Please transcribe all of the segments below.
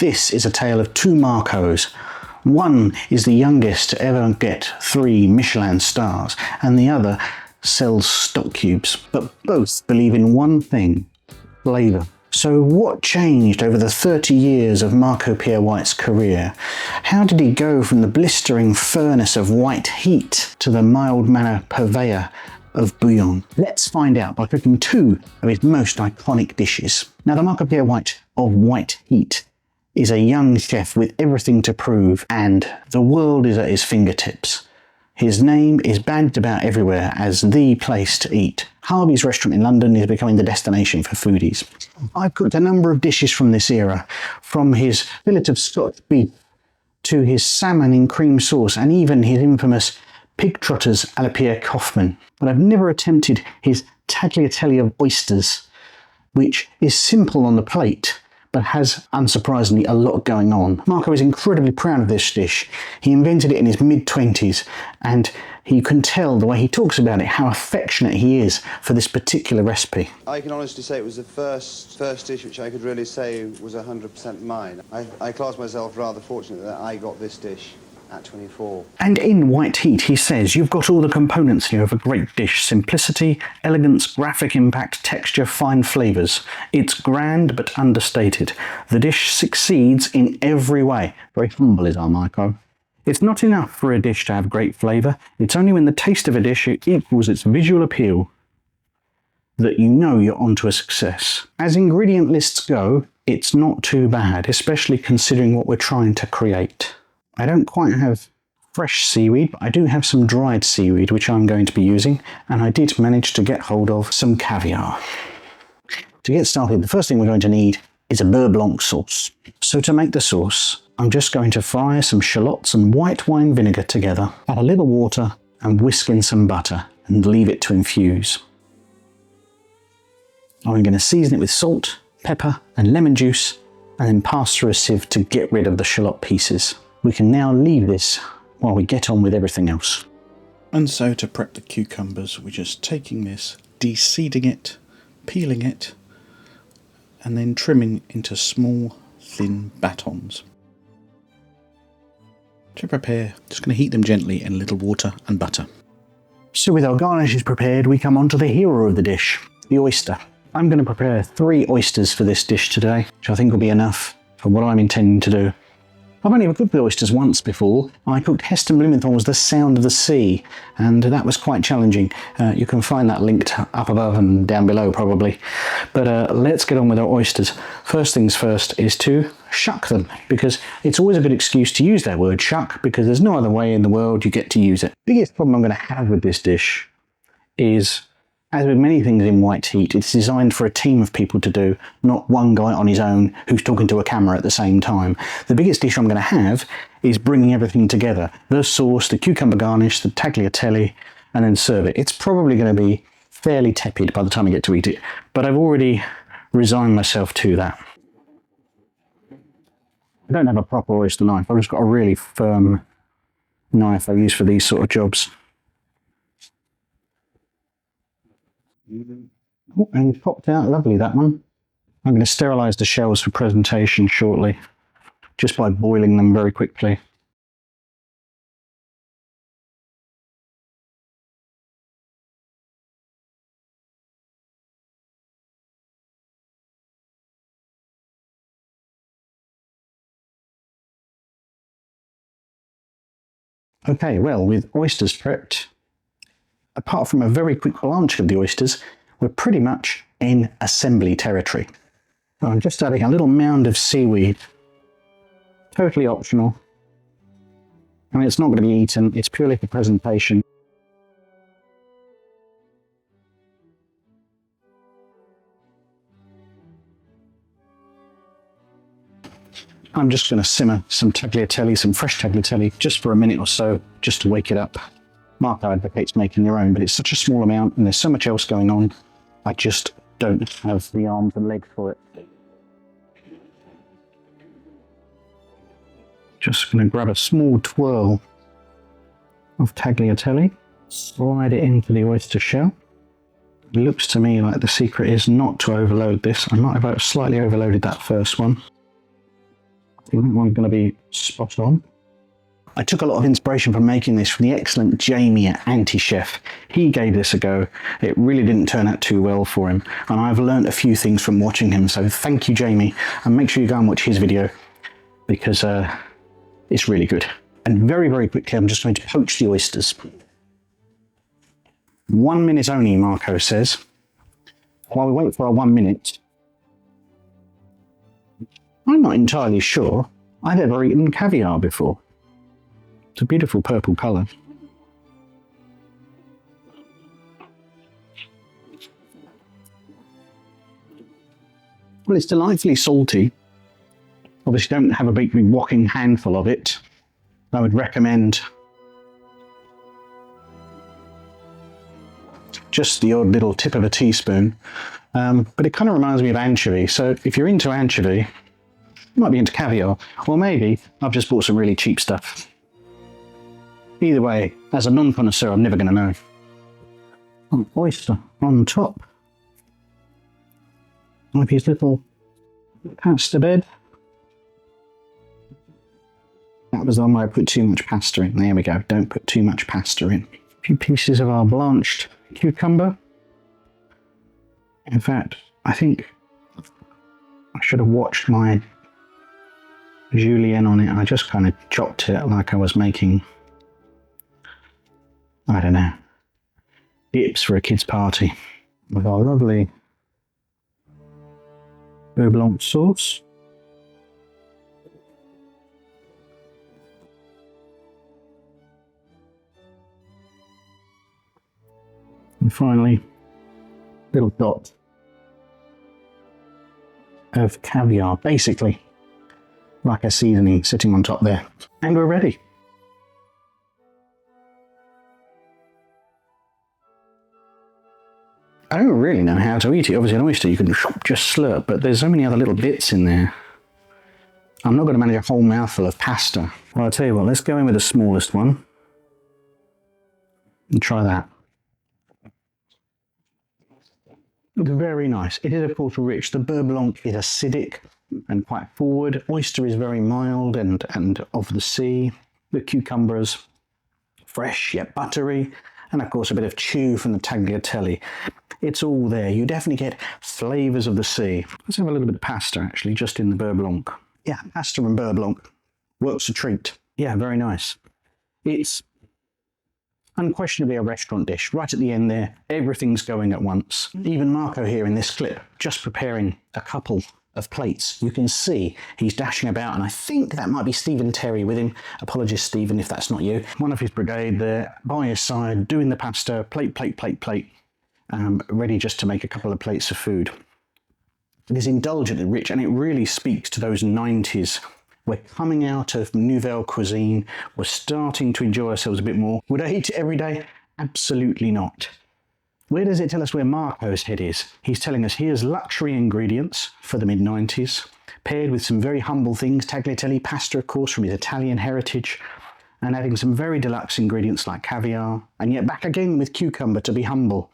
this is a tale of two Marcos. One is the youngest to ever get 3 Michelin stars, and the other sells stock cubes. But both believe in one thing: flavour. So what changed over the 30 years of Marco Pierre White's career? How did he go from the blistering furnace of white heat to the mild-mannered purveyor of bouillon? Let's find out by cooking 2 of his most iconic dishes. Now, the Marco Pierre White of white heat is a young chef with everything to prove, and the world is at his fingertips. His name is bandied about everywhere as the place to eat. Harvey's restaurant in London is becoming the destination for foodies. I've cooked a number of dishes from this era, from his fillet of Scotch beef to his salmon in cream sauce and even his infamous pig trotters à la Pierre Kaufmann. But I've never attempted his Tagliatelle of Oysters, which is simple on the plate, but has, unsurprisingly, a lot going on. Marco is incredibly proud of this dish. He invented it in his mid-20s, and you can tell the way he talks about it, how affectionate he is for this particular recipe. I can honestly say it was the first dish which I could really say was 100% mine. I class myself rather fortunate that I got this dish at 24. And in White Heat, he says, you've got all the components here of a great dish: simplicity, elegance, graphic impact, texture, fine flavours. It's grand but understated. The dish succeeds in every way. Very humble is our Marco. It's not enough for a dish to have great flavour. It's only when the taste of a dish equals its visual appeal that you know you're onto a success. As ingredient lists go, it's not too bad, especially considering what we're trying to create. I don't quite have fresh seaweed, but I do have some dried seaweed, which I'm going to be using, and I did manage to get hold of some caviar. To get started, the first thing we're going to need is a beurre blanc sauce. So to make the sauce, I'm just going to fry some shallots and white wine vinegar together, add a little water, and whisk in some butter, and leave it to infuse. I'm going to season it with salt, pepper, and lemon juice, and then pass through a sieve to get rid of the shallot pieces. We can now leave this while we get on with everything else. And so to prep the cucumbers, we're just taking this, de-seeding it, peeling it, and then trimming into small, thin batons. To prepare, just going to heat them gently in a little water and butter. So with our garnishes prepared, we come on to the hero of the dish, the oyster. I'm going to prepare 3 oysters for this dish today, which I think will be enough for what I'm intending to do. I've only ever cooked the oysters once before. I cooked Heston Blumenthal's The Sound of the Sea, and that was quite challenging. You can find that linked up above and down below probably. But let's get on with our oysters. First things first is to shuck them, because it's always a good excuse to use that word shuck, because there's no other way in the world you get to use it. The biggest problem I'm going to have with this dish is, as with many things in White Heat, it's designed for a team of people to do, not one guy on his own who's talking to a camera at the same time. The biggest dish I'm going to have is bringing everything together. The sauce, the cucumber garnish, the tagliatelle, and then serve it. It's probably going to be fairly tepid by the time I get to eat it, but I've already resigned myself to that. I don't have a proper oyster knife. I've just got a really firm knife I use for these sort of jobs. Oh, and it popped out lovely, that one. I'm going to sterilise the shells for presentation shortly, just by boiling them very quickly. Okay, well, with oysters prepped, apart from a very quick blanch of the oysters, we're pretty much in assembly territory. So I'm just adding a little mound of seaweed, totally optional. I mean, it's not going to be eaten, it's purely for presentation. I'm just going to simmer some tagliatelle, some fresh tagliatelle, just for a minute or so, just to wake it up. Marco advocates making their own, but it's such a small amount and there's so much else going on, I just don't have the arms and legs for it. Just going to grab a small twirl of tagliatelle, slide it into the oyster shell. It looks to me like the secret is not to overload this. I might have slightly overloaded that first one. I think that one's going to be spot on. I took a lot of inspiration from making this from the excellent Jamie at Anti-Chef. He gave this a go. It really didn't turn out too well for him, and I've learned a few things from watching him, so thank you, Jamie, and make sure you go and watch his video because it's really good. And very, very quickly, I'm just going to poach the oysters. 1 minute only, Marco says. While we wait for our 1 minute, I'm not entirely sure I've ever eaten caviar before. It's a beautiful purple colour. Well, it's delightfully salty. Obviously, don't have a big whacking handful of it. I would recommend just the odd little tip of a teaspoon. But it kind of reminds me of anchovy. So if you're into anchovy, you might be into caviar. Or maybe I've just bought some really cheap stuff. Either way, as a non-connoisseur, I'm never going to know. Oyster on top of his little pasta bed. That was the one where I put too much pasta in. There we go. Don't put too much pasta in. A few pieces of our blanched cucumber. In fact, I think I should have watched my julienne on it. I just kind of chopped it like I was making, I don't know, dips for a kid's party. With our lovely beurre blanc sauce. And finally, a little dot of caviar, basically like a seasoning sitting on top there. And we're ready. I don't really know how to eat it. Obviously an oyster you can just slurp, but there's so many other little bits in there. I'm not going to manage a whole mouthful of pasta. Well, I'll tell you what, let's go in with the smallest one and try that. It's very nice. It is of course rich. The beurre blanc is acidic and quite forward. Oyster is very mild and of the sea. The cucumbers, fresh yet buttery. And of course a bit of chew from the tagliatelle. It's all there. You definitely get flavours of the sea. Let's have a little bit of pasta actually, just in the beurre blanc. Yeah, pasta and beurre blanc. Works a treat. Yeah, very nice. It's unquestionably a restaurant dish. Right at the end there, everything's going at once. Even Marco here in this clip, just preparing a couple of plates. You can see he's dashing about, and I think that might be Stephen Terry with him. Apologies, Stephen, if that's not you. One of his brigade there, by his side, doing the pasta, plate, ready just to make a couple of plates of food. It is indulgent and rich, and it really speaks to those 90s. We're coming out of nouvelle cuisine. We're starting to enjoy ourselves a bit more. Would I eat it every day? Absolutely not. Where does it tell us where Marco's head is? He's telling us here's luxury ingredients for the mid-90s, paired with some very humble things, tagliatelle, pasta of course from his Italian heritage, and adding some very deluxe ingredients like caviar, and yet back again with cucumber to be humble.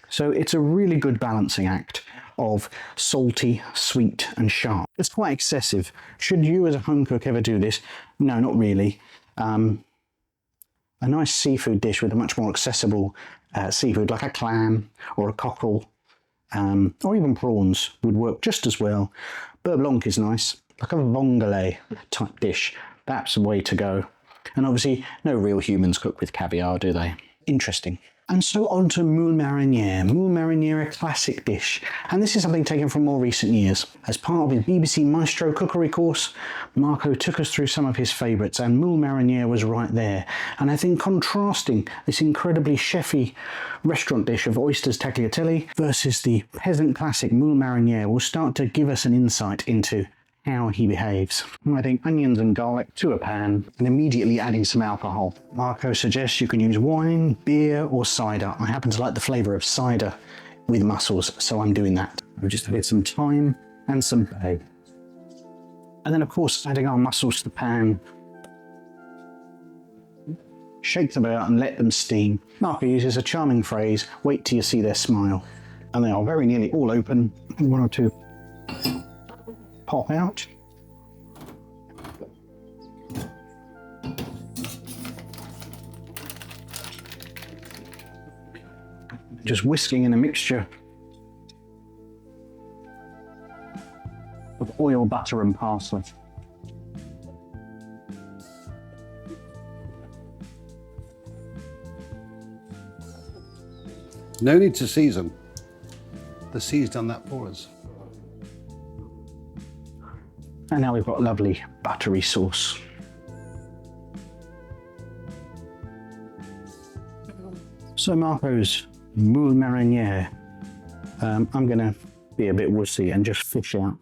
So it's a really good balancing act of salty, sweet and sharp. It's quite excessive. Should you as a home cook ever do this? No, not really. A nice seafood dish with a much more accessible seafood like a clam or a cockle or even prawns would work just as well. Beurre blanc is nice, like a vongole type dish. That's the way to go. And obviously no real humans cook with caviar, do they? Interesting. And so on to Moules Marinière. Moules Marinière, a classic dish. And this is something taken from more recent years. As part of his BBC Maestro cookery course, Marco took us through some of his favourites, and Moules Marinière was right there. And I think contrasting this incredibly chefy restaurant dish of oysters tagliatelle versus the peasant classic Moules Marinière will start to give us an insight into how he behaves. Adding onions and garlic to a pan and immediately adding some alcohol. Marco suggests you can use wine, beer or cider. I happen to like the flavour of cider with mussels, so I'm doing that. I've just added some thyme and some bay. And then of course adding our mussels to the pan. Shake them about and let them steam. Marco uses a charming phrase, wait till you see their smile. And they are very nearly all open. One or two pop out. just whisking in a mixture of oil, butter and parsley. No need to season. The sea's done that for us. And now we've got a lovely buttery sauce. So Marco's Moules Marinière. I'm going to be a bit wussy and just fish out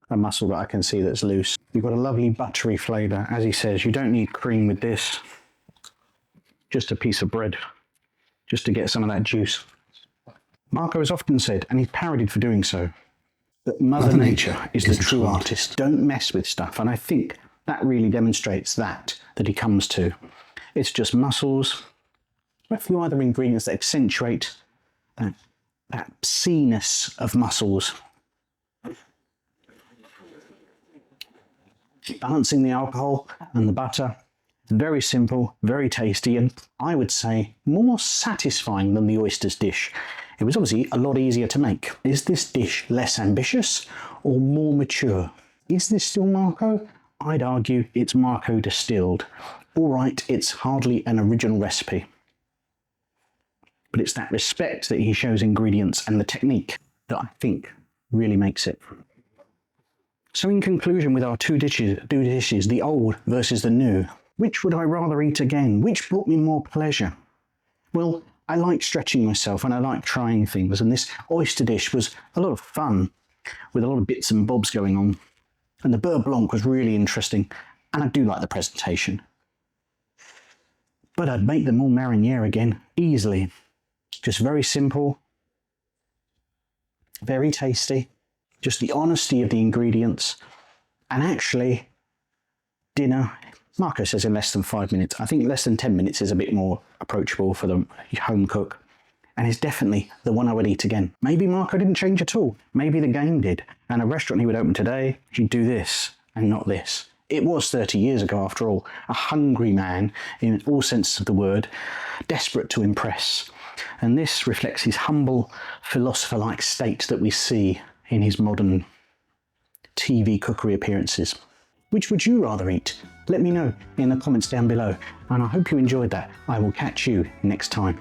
a mussel that I can see that's loose. You've got a lovely buttery flavour. As he says, you don't need cream with this. Just a piece of bread, just to get some of that juice. Marco has often said, and he's parodied for doing so, that Mother Nature is the true artist. Don't mess with stuff. And I think that really demonstrates that he comes to. It's just mussels, a few other ingredients that accentuate that sea-ness of mussels. Balancing the alcohol and the butter. Very simple, very tasty, and I would say more satisfying than the oysters dish. It was obviously a lot easier to make. Is this dish less ambitious or more mature? Is this still Marco? I'd argue it's Marco distilled. All right, it's hardly an original recipe, but it's that respect that he shows ingredients and the technique that I think really makes it. So in conclusion, with our two dishes, the old versus the new, which would I rather eat again? Which brought me more pleasure? Well, I like stretching myself and I like trying things, and this oyster dish was a lot of fun with a lot of bits and bobs going on. And the beurre blanc was really interesting, and I do like the presentation. But I'd make the Moules Marinière again, easily. Just very simple, very tasty, just the honesty of the ingredients, and actually dinner. Marco says in less than 5 minutes. I think less than 10 minutes is a bit more approachable for the home cook, and is definitely the one I would eat again. Maybe Marco didn't change at all. Maybe the game did. And a restaurant he would open today, he'd do this and not this. It was 30 years ago, after all. A hungry man, in all senses of the word, desperate to impress. And this reflects his humble, philosopher-like state that we see in his modern TV cookery appearances. Which would you rather eat? Let me know in the comments down below, and I hope you enjoyed that. I will catch you next time.